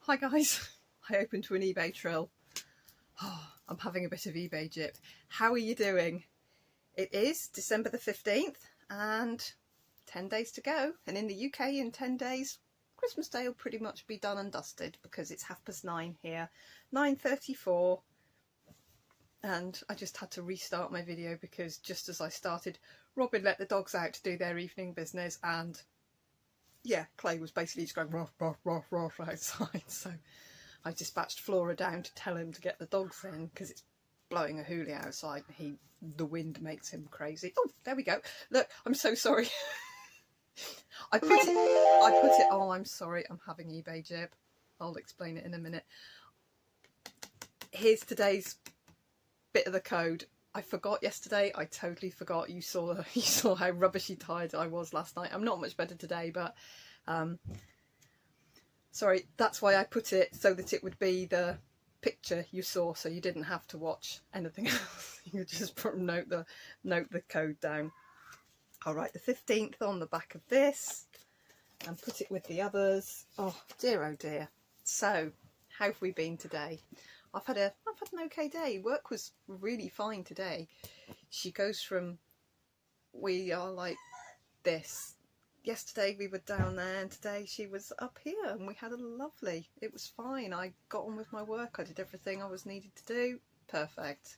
Hi guys, I opened to an eBay trill. Oh, I'm having a bit of eBay jip. How are you doing? It is December the 15th and 10 days to go. And in the UK in 10 days, Christmas Day will pretty much be done and dusted because it's 9:30 here, 9:34. And I just had to restart my video because just as I started, Robin let the dogs out to do their evening business and yeah, Clay was basically just going ruff, ruff, ruff, ruff outside. So I dispatched Flora down to tell him to get the dogs in because it's blowing a hoolie outside and the wind makes him crazy. Oh, there we go. Look, I'm so sorry. I put it, oh, I'm sorry, I'm having eBay jib. I'll explain it in a minute. Here's today's bit of the code. I forgot yesterday. I totally forgot. You saw how rubbishy tired I was last night. I'm not much better today, but sorry, that's why I put it so that it would be the picture you saw, so you didn't have to watch anything else. You could just note the code down. I'll write the 15th on the back of this and put it with the others. Oh dear. So, how have we been today? I've had an okay day. Work was really fine today. She goes from, we are like this. Yesterday we were down there and today she was up here and we had it was fine. I got on with my work. I did everything I was needed to do. Perfect.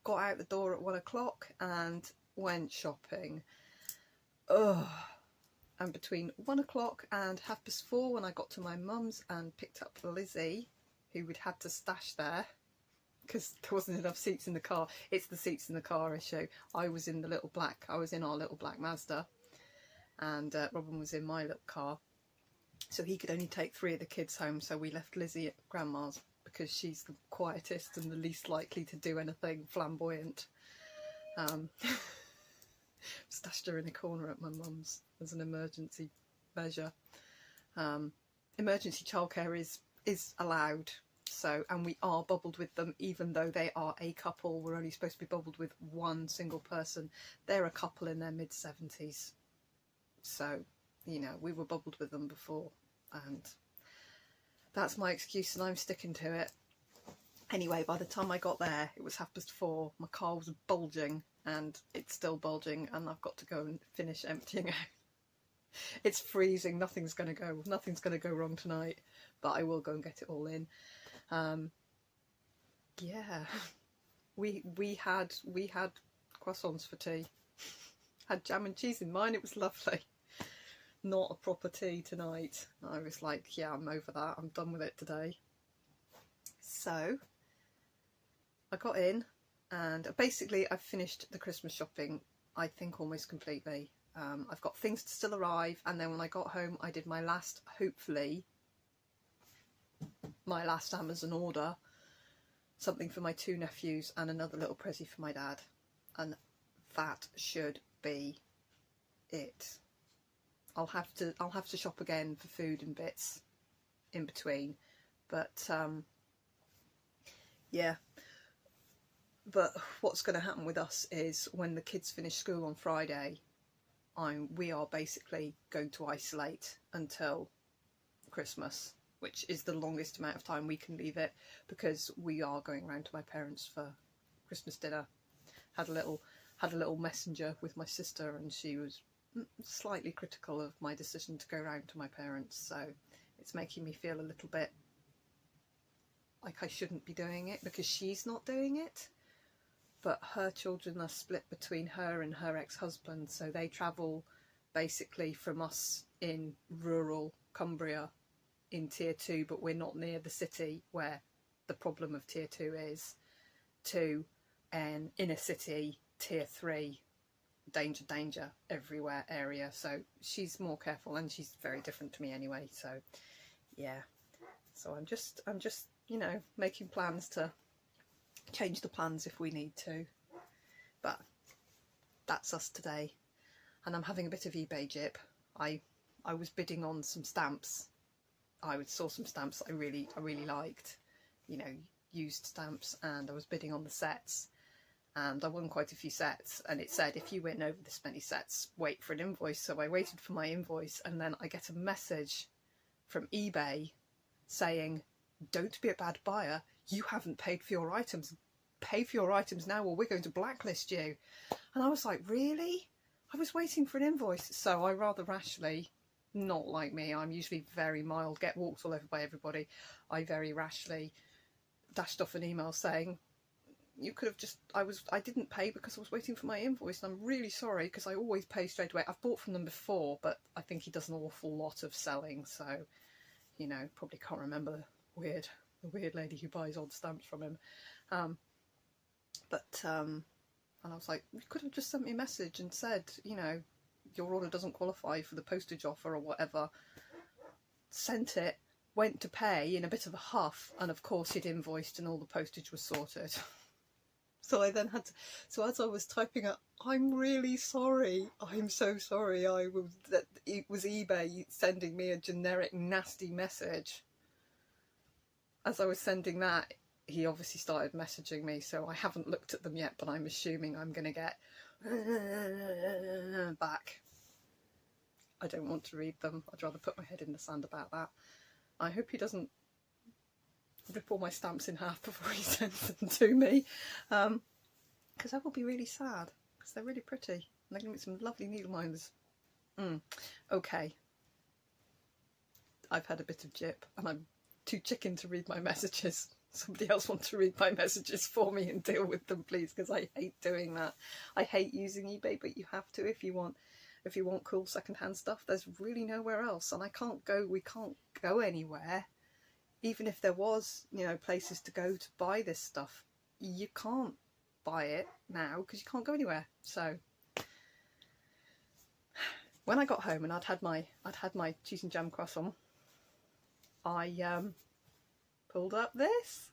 Got out the door at 1 o'clock and went shopping. Ugh. And between 1 o'clock and 4:30 when I got to my mum's and picked up Lizzie, who we'd had to stash there because there wasn't enough seats in the car. It's the seats in the car issue. I was in our little black Mazda, and Robin was in my little car, so he could only take 3 of the kids home, so we left Lizzie at grandma's because she's the quietest and the least likely to do anything flamboyant. Stashed her in a corner at my mum's as an emergency measure. Emergency childcare is allowed, so, and we are bubbled with them even though they are a couple. We're only supposed to be bubbled with one single person. They're a couple in their mid-70s, so you know, we were bubbled with them before and that's my excuse and I'm sticking to it. Anyway, by the time I got there it was 4:30. My car was bulging and it's still bulging and I've got to go and finish emptying out. It's freezing, nothing's gonna go wrong tonight, but I will go and get it all in. Yeah, we had croissants for tea. Had jam and cheese in mine. It was lovely. Not a proper tea tonight. I was like, yeah, I'm over that. I'm done with it today. So I got in and basically I've finished the Christmas shopping, I think almost completely. I've got things to still arrive, and then when I got home I did my last Amazon order, something for my 2 nephews and another little pressie for my dad, and that should be it. I'll have to shop again for food and bits in between, but yeah. But what's going to happen with us is when the kids finish school on Friday, we are basically going to isolate until Christmas, which is the longest amount of time we can leave it, because we are going round to my parents for Christmas dinner. Had a little messenger with my sister and she was slightly critical of my decision to go round to my parents, so it's making me feel a little bit like I shouldn't be doing it because she's not doing it. But her children are split between her and her ex-husband, so they travel basically from us in rural Cumbria in tier 2, but we're not near the city where the problem of tier 2 is, to an inner city tier 3 danger everywhere area. So she's more careful and she's very different to me anyway, so yeah. So I'm just you know, making plans to change the plans if we need to, but that's us today. And I'm having a bit of eBay jip. I was bidding on some stamps. I saw some stamps I really liked, you know, used stamps, and I was bidding on the sets and I won quite a few sets, and it said if you win over this many sets, wait for an invoice. So I waited for my invoice, and then I get a message from eBay saying, don't be a bad buyer, you haven't paid for your items, pay for your items now or we're going to blacklist you. And I was like, really? I was waiting for an invoice. So I rather rashly, not like me, I'm usually very mild, get walked all over by everybody, I very rashly dashed off an email saying, you could have just, I didn't pay because I was waiting for my invoice and I'm really sorry, because I always pay straight away. I've bought from them before, but I think he does an awful lot of selling, so, you know, probably can't remember the weird lady who buys odd stamps from him. And I was like, you could have just sent me a message and said, you know, your order doesn't qualify for the postage offer or whatever. Sent it, went to pay in a bit of a huff, and of course he'd invoiced and all the postage was sorted. So I then had to, so as I was typing up, I'm really sorry, I'm so sorry, that it was eBay sending me a generic nasty message. As I was sending that, he obviously started messaging me, so I haven't looked at them yet, but I'm assuming I'm going to get back. I don't want to read them. I'd rather put my head in the sand about that. I hope he doesn't rip all my stamps in half before he sends them to me, because I will be really sad, because they're really pretty and they're going to make some lovely needle minders. Okay, I've had a bit of jip and I'm too chicken to read my messages. Somebody else wants to read my messages for me and deal with them, please, because I hate doing that. I hate using eBay, but you have to if you want cool secondhand stuff. There's really nowhere else, and we can't go anywhere. Even if there was, you know, places to go to buy this stuff, you can't buy it now because you can't go anywhere. So when I got home and I'd had my cheese and jam croissant, I pulled up this.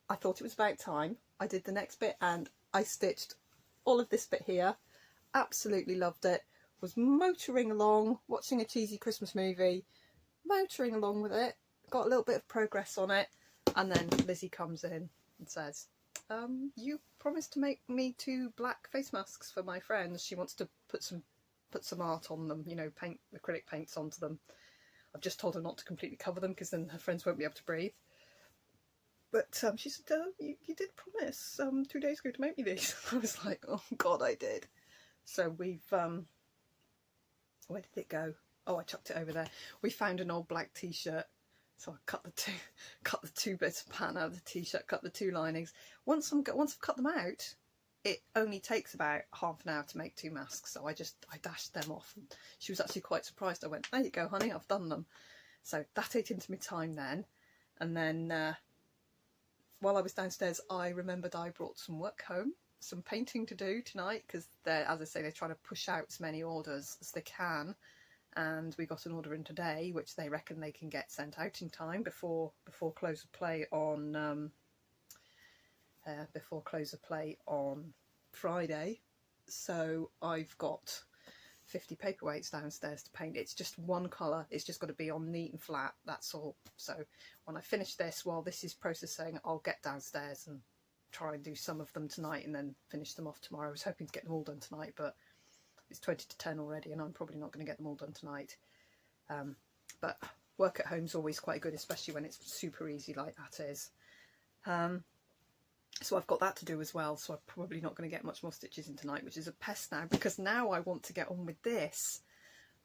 I thought it was about time. I did the next bit and I stitched all of this bit here. Absolutely loved it. Was motoring along, watching a cheesy Christmas movie, motoring along with it. Got a little bit of progress on it, and then Lizzie comes in and says, you promised to make me 2 black face masks for my friends. She wants to put some art on them, you know, paint acrylic paints onto them. I've just told her not to completely cover them because then her friends won't be able to breathe. But she said, you did promise 2 days ago to make me these. I was like, oh God, I did. So we've, where did it go? Oh, I chucked it over there. We found an old black t-shirt. So I cut the two bits of pattern out of the t-shirt, cut the 2 linings. Once I've cut them out, it only takes about half an hour to make 2 masks. So I dashed them off. And she was actually quite surprised. I went, there you go, honey, I've done them. So that ate into my time then. And then while I was downstairs, I remembered I brought some work home, some painting to do tonight, because as I say, they're trying to push out as many orders as they can. And we got an order in today, which they reckon they can get sent out in time before close of play on Friday. So I've got 50 paperweights downstairs to paint. It's just one colour. It's just got to be on neat and flat. That's all. So when I finish this, while this is processing, I'll get downstairs and try and do some of them tonight and then finish them off tomorrow. I was hoping to get them all done tonight, but it's 20 to 10 already and I'm probably not going to get them all done tonight. But work at home is always quite good, especially when it's super easy like that is. So I've got that to do as well, so I'm probably not going to get much more stitches in tonight, which is a pest now, because now I want to get on with this.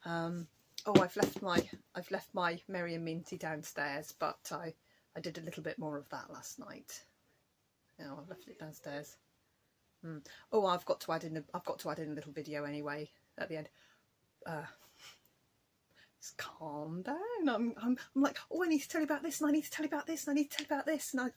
Oh, I've left my Merry and Minty downstairs, but I did a little bit more of that last night. Yeah, I've left it downstairs. Oh, I've got to add in a little video anyway at the end. Just calm down. I'm like, oh, I need to tell you about this, and I need to tell you about this, and I need to tell you about this, and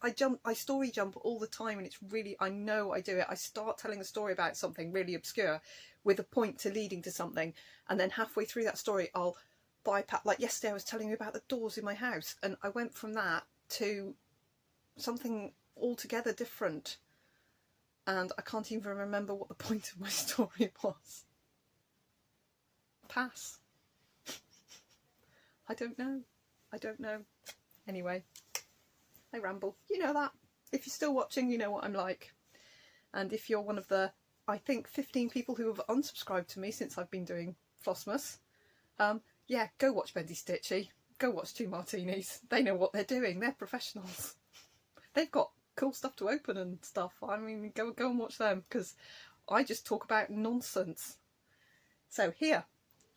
I story jump all the time, and it's really, I know I do it. I start telling a story about something really obscure with a point to leading to something, and then halfway through that story I'll bypass. Like yesterday I was telling you about the doors in my house, and I went from that to something altogether different. And I can't even remember what the point of my story was. Pass. I don't know. Anyway, I ramble. You know that. If you're still watching, you know what I'm like. And if you're one of the, I think, 15 people who have unsubscribed to me since I've been doing Flossmas, yeah, go watch Bendy Stitchy. go watch Two Martinis. They know what they're doing. They're professionals. They've got cool stuff to open and stuff. I mean, go and watch them, because I just talk about nonsense. So here,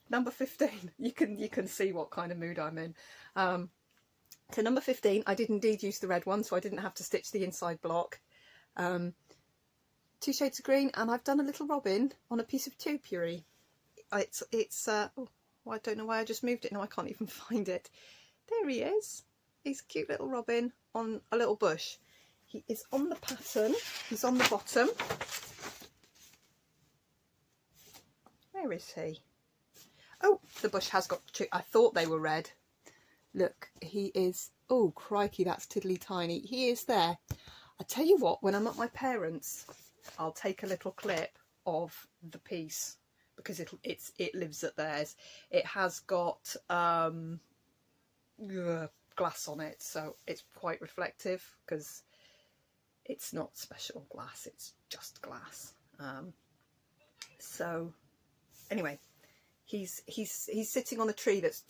number 15. You can see what kind of mood I'm in. So number 15, I did indeed use the red one, so I didn't have to stitch the inside block. 2 shades of green, and I've done a little robin on a piece of topiary. Oh, I don't know why I just moved it. Now I can't even find it. There he is. He's a cute little robin on a little bush. He is on the pattern. He's on the bottom. Where is he? Oh, the bush has got two. I thought they were red. Look, he is. Oh, crikey, that's tiddly tiny. He is there. I tell you what, when I'm at my parents', I'll take a little clip of the piece, because it lives at theirs. It has got glass on it, so it's quite reflective, because it's not special glass, it's just glass. So anyway, he's sitting on a tree that's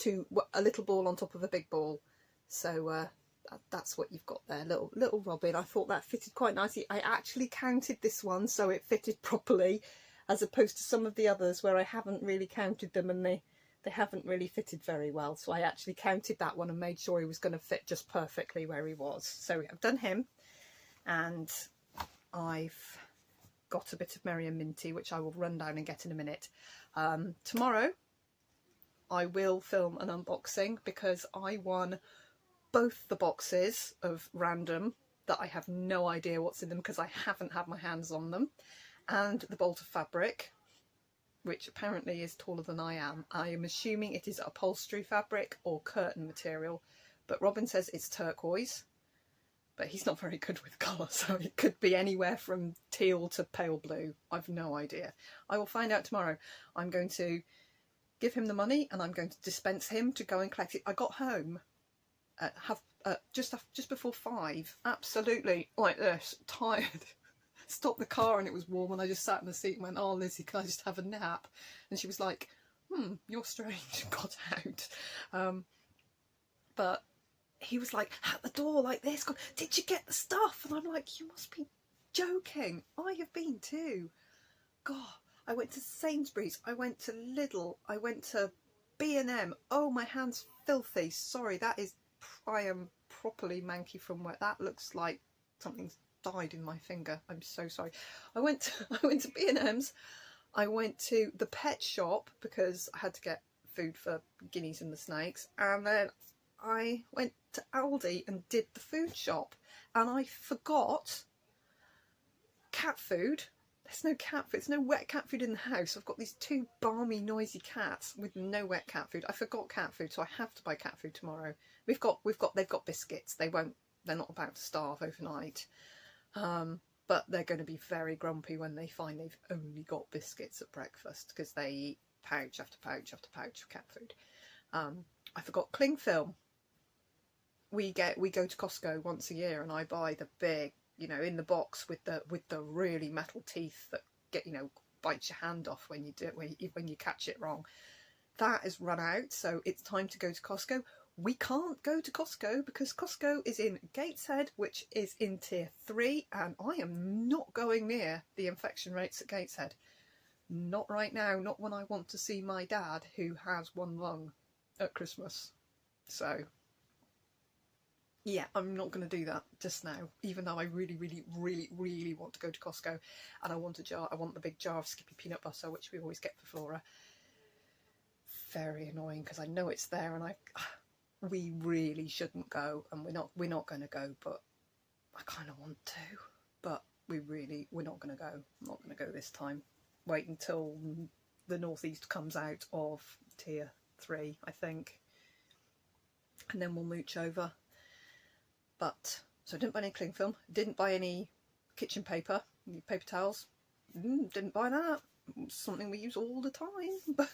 a little ball on top of a big ball. So that's what you've got there, little robin. I thought that fitted quite nicely. I actually counted this one so it fitted properly, as opposed to some of the others where I haven't really counted them and they haven't really fitted very well. So I actually counted that one and made sure he was going to fit just perfectly where he was. So I've done him, and I've got a bit of Merry and Minty, which I will run down and get in a minute. Tomorrow I will film an unboxing, because I won both the boxes of random that I have no idea what's in them, because I haven't had my hands on them, and the bolt of fabric, which apparently is taller than I am. I am assuming it is upholstery fabric or curtain material, but Robin says it's turquoise, but he's not very good with colour, so it could be anywhere from teal to pale blue. I've no idea. I will find out tomorrow. I'm going to give him the money, and I'm going to dispense him to go and collect it. I got home at just before 5, absolutely like this, tired. Stopped the car and it was warm, and I just sat in the seat and went, "Oh, Lizzie, can I just have a nap?" And she was like, "You're strange," got out. But he was like at the door like this, going, "Did you get the stuff?" And I'm like, "You must be joking. I have been too." God, I went to Sainsbury's, I went to Lidl, I went to B&M. Oh, my hand's filthy. Sorry, I am properly manky from where that looks like something's died in my finger. I'm so sorry. I went to B&M's. I went to the pet shop because I had to get food for guineas and the snakes, and then I went to Aldi and did the food shop, and I forgot cat food. There's no cat food. There's no wet cat food in the house. I've got these 2 balmy, noisy cats with no wet cat food. I forgot cat food, so I have to buy cat food tomorrow. They've got biscuits. They're not about to starve overnight. But they're going to be very grumpy when they find they've only got biscuits at breakfast, because they eat pouch after pouch after pouch of cat food. I forgot cling film. We go to Costco once a year, and I buy the big, in the box with the really metal teeth that get, bites your hand off when you do it, when you catch it wrong. That has run out, so it's time to go to Costco. We can't go to Costco because Costco is in Gateshead, which is in tier 3, and I am not going near the infection rates at Gateshead. Not right now, not when I want to see my dad, who has 1 lung, at Christmas. So yeah, I'm not going to do that just now, even though I really, really, really, really want to go to Costco, and I want the big jar of Skippy peanut butter, which we always get for Flora. Very annoying, because I know it's there, and we really shouldn't go, and we're not going to go, but I kind of want to, but we're not going to go. I'm not going to go this time. Wait until the northeast comes out of tier 3, I think, and then we'll mooch over. But so I didn't buy any cling film, didn't buy any kitchen paper, paper towels, didn't buy that. Something we use all the time, but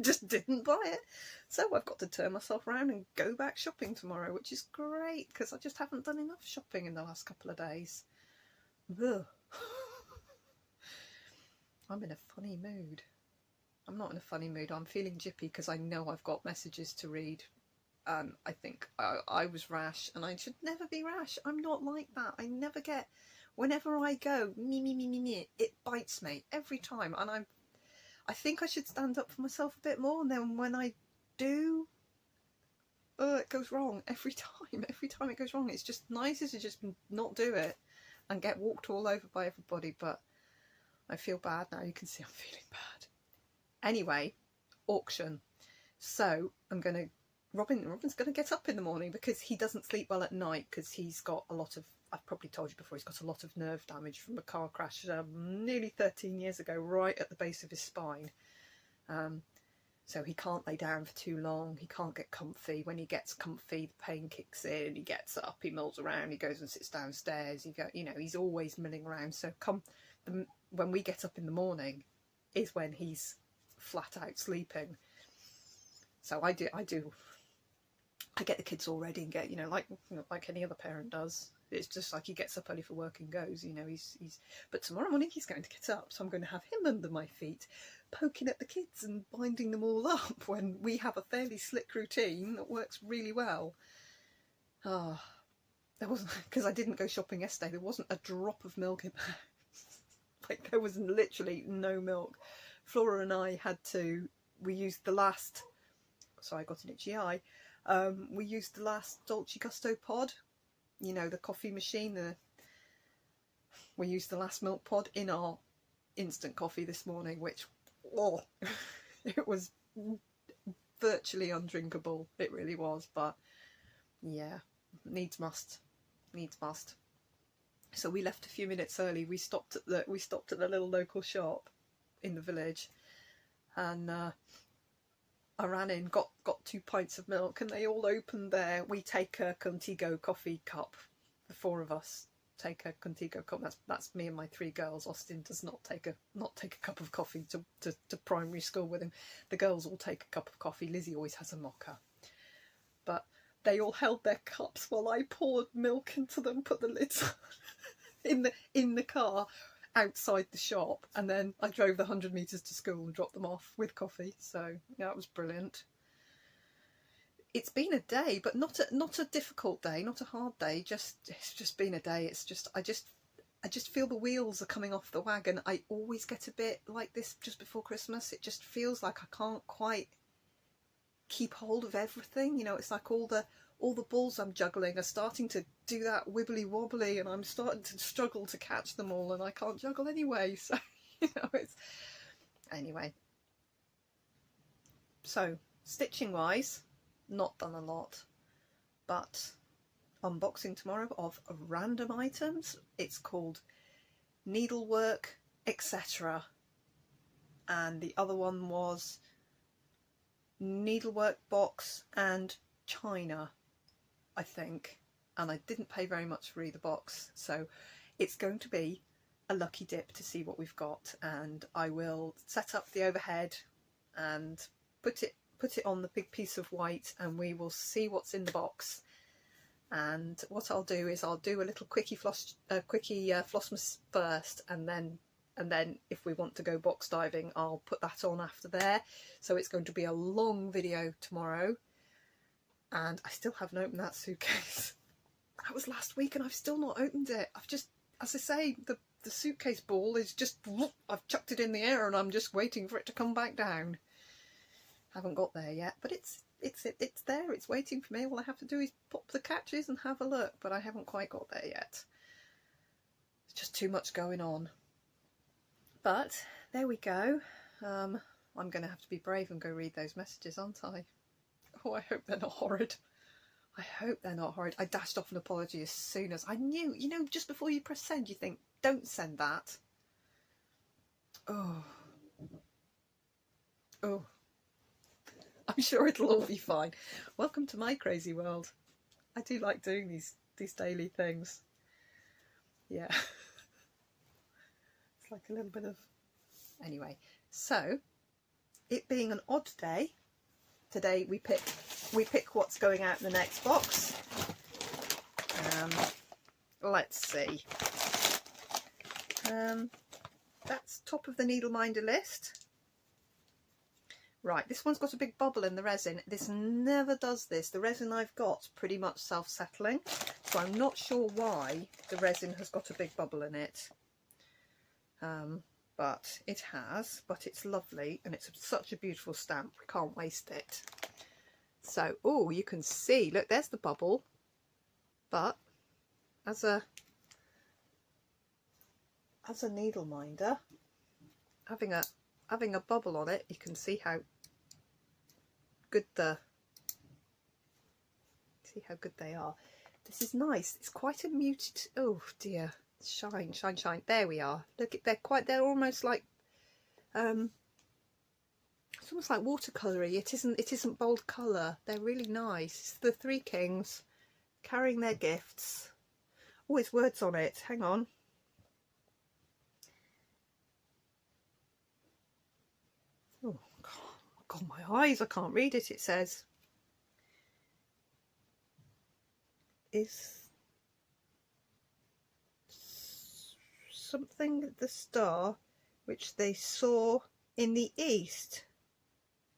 just didn't buy it. So I've got to turn myself around and go back shopping tomorrow, which is great, because I just haven't done enough shopping in the last couple of days. Ugh. I'm in a funny mood. I'm not in a funny mood. I'm feeling jippy because I know I've got messages to read I think I was rash, and I should never be rash. I'm not like that. I never get, whenever I go, me, it bites me every time. And I think I should stand up for myself a bit more. And then when I do, it goes wrong every time. Every time it goes wrong. It's just nicer to just not do it and get walked all over by everybody. But I feel bad now. You can see I'm feeling bad. Anyway, auction. So Robin's going to get up in the morning because he doesn't sleep well at night because he's got a lot of, I've probably told you before, he's got a lot of nerve damage from a car crash nearly 13 years ago, right at the base of his spine. So he can't lay down for too long, he can't get comfy. When he gets comfy, the pain kicks in, he gets up, he mills around, he goes and sits downstairs, he's always milling around. So when we get up in the morning is when he's flat out sleeping. So I get the kids all ready and get, like any other parent does. It's just like he gets up early for work and goes, but tomorrow morning he's going to get up, so I'm going to have him under my feet, poking at the kids and binding them all up when we have a fairly slick routine that works really well. There wasn't, because I didn't go shopping yesterday, there wasn't a drop of milk in the house. Like, there was literally no milk. Flora and I we used the last, sorry, I got an itchy eye. We used the last Dolce Gusto pod, the coffee machine. We used the last milk pod in our instant coffee this morning, which, it was virtually undrinkable. It really was, but yeah, needs must. So we left a few minutes early. We stopped at the little local shop in the village, and I ran in, got 2 pints of milk, and they all opened there. We take a Contigo coffee cup. The 4 of us take a Contigo cup. That's me and my 3 girls. Austin does not take a cup of coffee to primary school with him. The girls all take a cup of coffee. Lizzie always has a mocha. But they all held their cups while I poured milk into them, put the lids on in the car outside the shop, and then I drove the 100 metres to school and dropped them off with coffee. So yeah, it was brilliant. It's been a day, but not a difficult day, not a hard day. It's just been a day. It's just I just feel the wheels are coming off the wagon. I always get a bit like this just before Christmas. It just feels like I can't quite keep hold of everything. It's like all the balls I'm juggling are starting to do that wibbly wobbly, and I'm starting to struggle to catch them all, and I can't juggle anyway. So it's anyway. So stitching wise, not done a lot, but unboxing tomorrow of random items. It's called Needlework, etc. And the other one was Needlework Box and China, I think. And I didn't pay very much for either box, so it's going to be a lucky dip to see what we've got. And I will set up the overhead and put it on the big piece of white, and we will see what's in the box. And what I'll do is I'll do a little quickie Flossmas first, and then if we want to go box diving, I'll put that on after there. So it's going to be a long video tomorrow, and I still haven't opened that suitcase. That was last week and I've still not opened it. I've just, as I say, the suitcase ball is just, I've chucked it in the air and I'm just waiting for it to come back down. Haven't got there yet, but it's there, it's waiting for me. All I have to do is pop the catches and have a look, but I haven't quite got there yet. It's just too much going on. But there we go. I'm going to have to be brave and go read those messages, aren't I? Oh, I hope they're not horrid. I hope they're not horrid. I dashed off an apology as soon as I knew. Just before you press send, you think, don't send that. Oh. I'm sure it'll all be fine. Welcome to my crazy world. I do like doing these daily things. Yeah. It's like a little bit of... Anyway, so, it being an odd day, today we pick what's going out in the next box. Let's see. That's top of the Needle Minder list. Right, this one's got a big bubble in the resin. This never does this. The resin I've got's pretty much self-settling, so I'm not sure why the resin has got a big bubble in it. But it has, but it's lovely, and it's such a beautiful stamp. We can't waste it. So, oh, you can see, look, there's the bubble, but as a needle minder, having a bubble on it, you can see how good they are. This is nice. It's quite a muted, oh dear, shine, shine, shine. There we are. Look, they're almost like it's almost like watercolory. It isn't bold colour. They're really nice. It's the three kings carrying their gifts. Oh, it's words on it. Hang on. Oh God, my eyes, I can't read it. It says, is something the star which they saw in the east.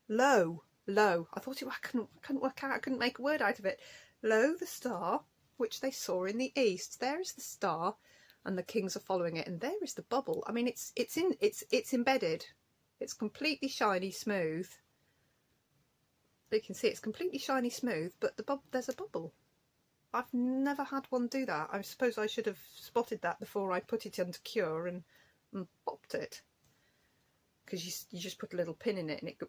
Lo. I thought I couldn't work out. I couldn't make a word out of it. Lo, the star which they saw in the east. There is the star, and the kings are following it, and there is the bubble. I mean, it's embedded. It's completely shiny smooth. You can see it's completely shiny smooth, but there's a bubble. I've never had one do that. I suppose I should have spotted that before I put it under cure and popped it, because you just put a little pin in it and it.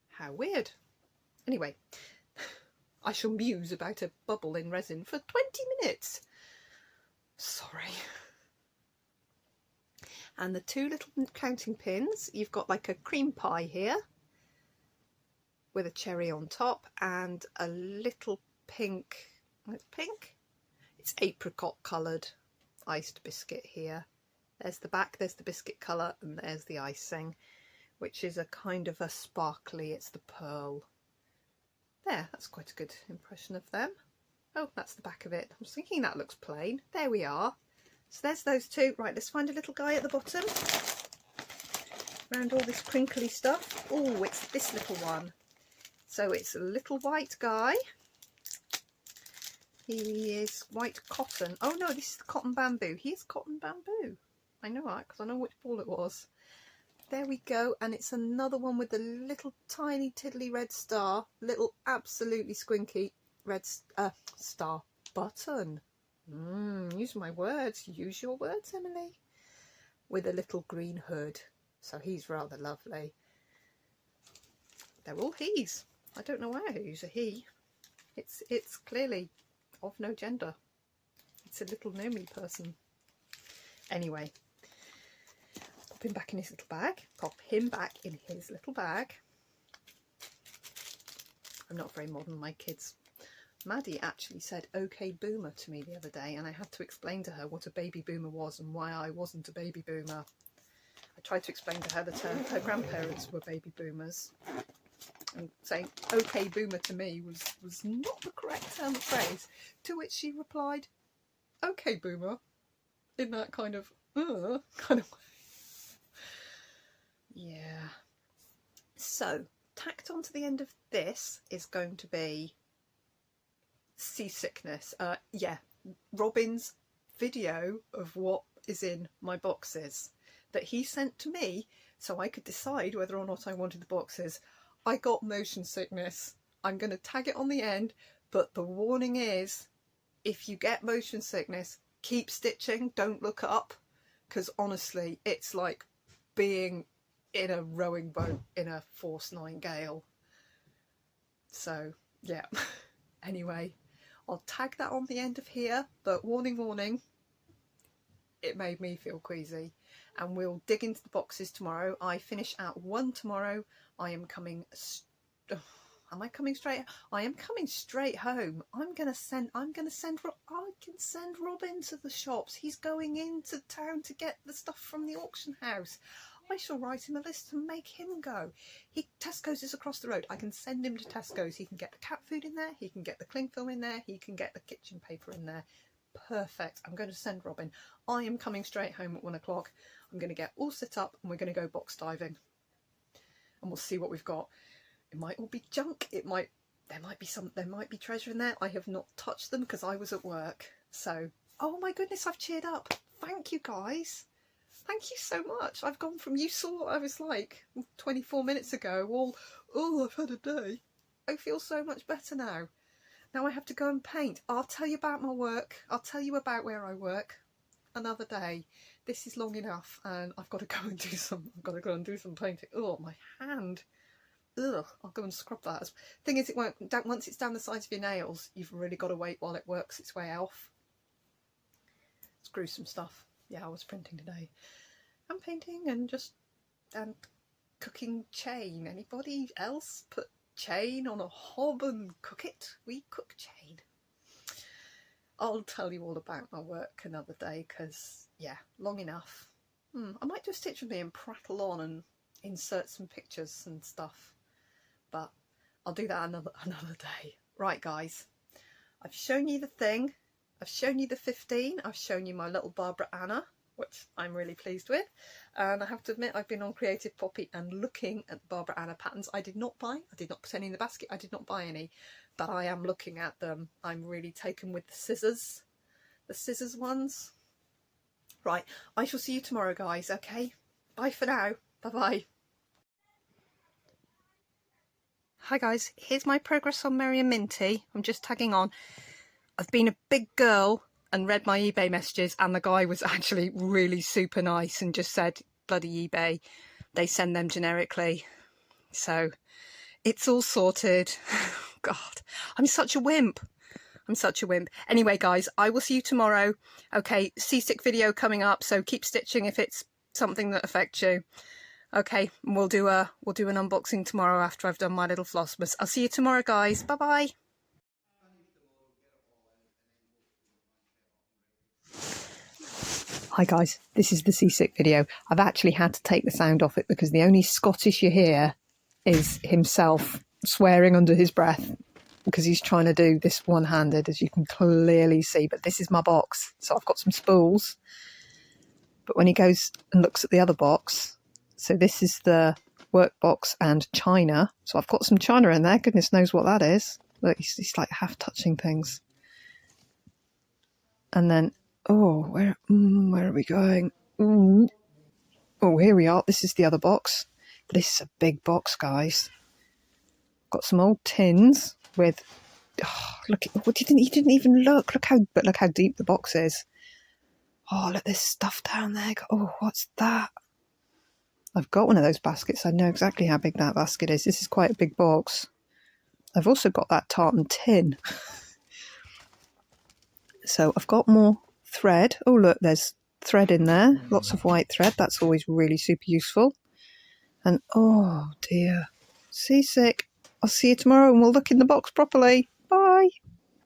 How weird. Anyway, I shall muse about a bubble in resin for 20 minutes. Sorry. And the two little counting pins, you've got like a cream pie here with a cherry on top, and a little pink, it's apricot coloured iced biscuit here. There's the back, there's the biscuit colour, and there's the icing, which is a kind of a sparkly, it's the pearl. There, that's quite a good impression of them. Oh, that's the back of it. I was thinking that looks plain. There we are. So there's those two. Right, let's find a little guy at the bottom. Around all this crinkly stuff. Oh, it's this little one. So it's a little white guy. He is white cotton. Oh no, this is the cotton bamboo. He is cotton bamboo. I know that because I know which ball it was. There we go. And it's another one with a little tiny tiddly red star. Little absolutely squinky red star button. Use my words. Use your words, Emily. With a little green hood. So he's rather lovely. They're all he's. I don't know why I use a he. It's clearly of no gender. It's a little gnomey person. Anyway, pop him back in his little bag. Pop him back in his little bag. I'm not very modern, my kids. Maddie actually said "okay boomer" to me the other day, and I had to explain to her what a baby boomer was and why I wasn't a baby boomer. I tried to explain to her that her grandparents were baby boomers, and saying "okay boomer" to me was not the correct term of phrase, to which she replied "okay boomer" in that kind of way. Yeah. So tacked onto the end of this is going to be seasickness. Yeah, Robin's video of what is in my boxes that he sent to me so I could decide whether or not I wanted the boxes. I got motion sickness. I'm going to tag it on the end, but the warning is, if you get motion sickness, keep stitching, don't look up, because honestly it's like being in a rowing boat in a force 9 gale. So yeah. Anyway, I'll tag that on the end of here, but warning, it made me feel queasy. And we'll dig into the boxes tomorrow. I finish at 1 tomorrow. I am coming am I coming straight? I am coming straight home. I can send Robin to the shops. He's going into town to get the stuff from the auction house. I shall write him a list and make him go. Tesco's is across the road. I can send him to Tesco's. He can get the cat food in there. He can get the cling film in there. He can get the kitchen paper in there. Perfect. I'm going to send Robin. I am coming straight home at 1 o'clock. I'm going to get all set up and we're going to go box diving. and we'll see what we've got. It might all be junk. There might be treasure in there. I have not touched them because I was at work. So, oh my goodness, I've cheered up. Thank you guys. Thank you so much. I've gone from, you saw what I was like 24 minutes ago, all, oh, I've had a day. I feel so much better now. Now I have to go and paint. I'll tell you about my work. I'll tell you about where I work another day. This is long enough, and I've got to go and do some painting. Oh, my hand. Ugh, I'll go and scrub that. Thing is, once it's down the sides of your nails, you've really got to wait while it works its way off. It's gruesome stuff. Yeah, I was printing today. I'm painting and cooking chain. Anybody else put chain on a hob and cook it? We cook chain. I'll tell you all about my work another day because, yeah, long enough. I might do a stitch with me and prattle on and insert some pictures and stuff, but I'll do that another day. Right, guys, I've shown you the thing. I've shown you the 15. I've shown you my little Barbara Anna, which I'm really pleased with. And I have to admit, I've been on Creative Poppy and looking at the Barbara Anna patterns. I did not put any in the basket. I did not buy any, but I am looking at them. I'm really taken with the scissors ones. Right, I shall see you tomorrow, guys, okay? Bye for now. Bye-bye. Hi guys, here's my progress on Merry and Minty. I'm just tagging on. I've been a big girl and read my eBay messages, and the guy was actually really super nice and just said, bloody eBay, they send them generically. So it's all sorted. God, I'm such a wimp. Anyway, guys, I will see you tomorrow. Okay, seasick video coming up, so keep stitching if it's something that affects you. Okay, we'll do an unboxing tomorrow after I've done my little Flossmas. I'll see you tomorrow, guys. Bye-bye. Hi guys, this is the seasick video. I've actually had to take the sound off it because the only Scottish you hear is himself swearing under his breath because he's trying to do this one-handed, as you can clearly see. But this is my box, so I've got some spools. But when he goes and looks at the other box, so this is the workbox and china. So I've got some china in there. Goodness knows what that is. Look, he's like half touching things. And then, oh, where are we going? Oh, here we are. This is the other box. This is a big box, guys. Got some old tins with. Oh, look! He didn't even look. Look how deep the box is. Oh, look, there's stuff down there. Oh, what's that? I've got one of those baskets. I know exactly how big that basket is. This is quite a big box. I've also got that tartan tin. So I've got more thread. Oh, look, there's thread in there. Lots of white thread. That's always really super useful. And oh dear, seasick. I'll see you tomorrow and we'll look in the box properly. Bye.